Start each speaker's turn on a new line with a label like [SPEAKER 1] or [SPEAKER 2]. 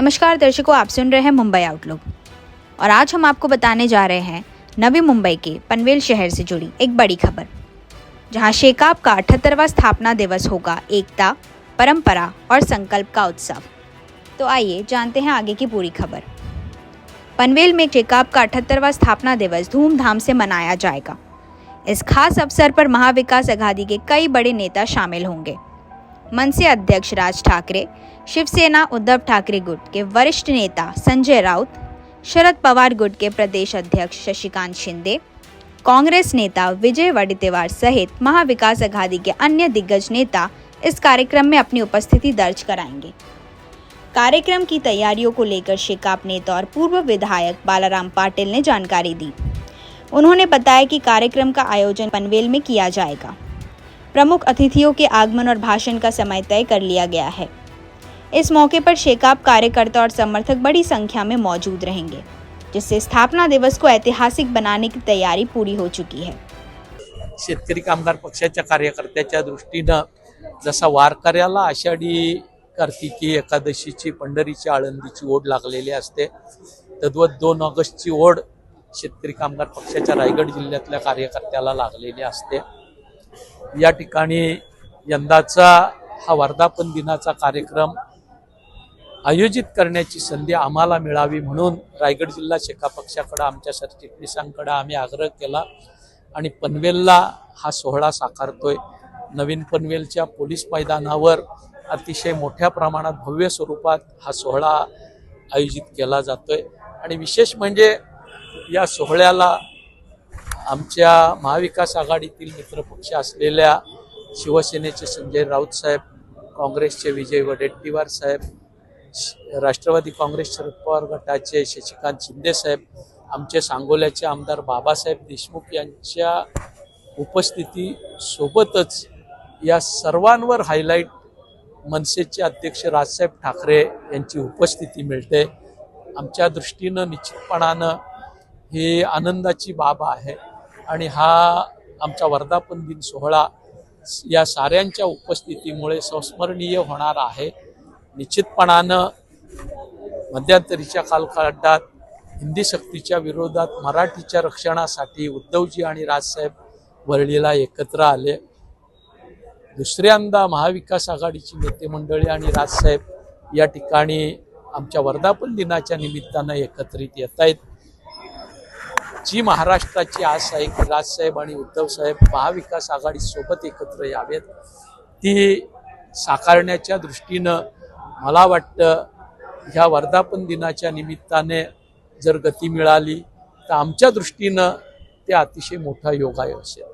[SPEAKER 1] नमस्कार दर्शकों, आप सुन रहे हैं मुंबई आउटलुक और आज हम आपको बताने जा रहे हैं नवी मुंबई के पनवेल शहर से जुड़ी एक बड़ी खबर, जहां शेकाप का 78वां स्थापना दिवस होगा एकता, परंपरा और संकल्प का उत्सव। तो आइए जानते हैं आगे की पूरी खबर। पनवेल में शेकाप का 78वां स्थापना दिवस धूमधाम से मनाया जाएगा। इस खास अवसर पर महाविकास अघाड़ी के कई बड़े नेता शामिल होंगे। मनसे अध्यक्ष राज ठाकरे, शिवसेना उद्धव ठाकरे गुट के वरिष्ठ नेता संजय राउत, शरद पवार गुट के प्रदेश अध्यक्ष शशिकांत शिंदे, कांग्रेस नेता विजय वडेट्टीवार सहित महाविकास अघाड़ी के अन्य दिग्गज नेता इस कार्यक्रम में अपनी उपस्थिति दर्ज कराएंगे। कार्यक्रम की तैयारियों को लेकर शेकाप नेता और पूर्व विधायक बालाराम पाटिल ने जानकारी दी। उन्होंने बताया कि कार्यक्रम का आयोजन पनवेल में किया जाएगा। प्रमुख अतिथियों के आगमन और भाषण का समय तय कर लिया गया है। इस मौके पर शेकाप कार्यकर्ता और समर्थक बड़ी संख्या में मौजूद रहेंगे, जिससे स्थापना दिवस को ऐतिहासिक बनाने की तैयारी पूरी हो चुकी है।
[SPEAKER 2] शेतकरी कामगार पक्षाच्या कार्यकर्त्याच्या दृष्टीनं जसा वारकऱ्याला आषाढी कार्तिकी एकादशीची पंढरीची आळंदीची ओढ लागलेली असते, तद्वत 2 ऑगस्टची ओढ शेतकरी कामगार पक्षाच्या रायगड जिल्ह्यातल्या कार्यकर्त्याला लागलेली असते। या ठिकाणी यंदाचा हा वर्धापन दिनाचा कार्यक्रम आयोजित करण्याची संधी आम्हाला मिळावी म्हणून रायगड जिल्हा शेकाप पक्षाकडे आमच्या सरचिटणीसांकडे आम्ही आग्रह केला आणि पनवेलला हा सोहळा साकारतोय। नवीन पनवेलच्या पोलीस मैदानावर अतिशय मोठ्या प्रमाणात भव्य स्वरूपात हा सोहळा आयोजित केला जातोय आणि विशेष म्हणजे या सोहळ्याला आमच्या महाविकास आघाडीतील मित्रपक्ष असलेल्या शिवसेनेचे संजय राऊत साहेब, काँग्रेसचे विजय वडेट्टीवार साहेब, राष्ट्रवादी काँग्रेस शरद पवार गटाचे शशिकांत शिंदे साहेब, आमचे सांगोल्याचे आमदार बाबासाहेब देशमुख यांच्या उपस्थिती सोबतच या सर्वांवर हायलाईट मनसेचे अध्यक्ष राजसाहेब ठाकरे यांची उपस्थिती मिळते। आमच्या दृष्टीनं निश्चितपणानं ही आनंदाची बाब आहे आणि हा आमचा वर्धापन दिन सोहळा या साऱ्यांच्या उपस्थितीमुळे संस्मरणीय होणार आहे। निश्चितपणानं मध्यंतरीच्या कालखंडात हिंदी सक्तीच्या विरोधात मराठीच्या रक्षणासाठी उद्धवजी आणि राजसाहेब वरळीला एकत्र आले। दुसऱ्यांदा महाविकास आघाडीची नेते मंडळी आणि राजसाहेब या ठिकाणी आमच्या वर्धापन दिनाच्या निमित्तानं एकत्रित येत आहेत। जी महाराष्ट्राची आस आहे की राजसाहेब आणि उद्धव साहेब महाविकास आघाडी सोबत एकत्र यावेत, ती साकारण्याच्या दृष्टीनं मला वाटतं ह्या वर्धापन दिनाच्या निमित्ताने जर गती मिळाली तर आमच्या दृष्टीनं ते अतिशय मोठा योगायोग असेल।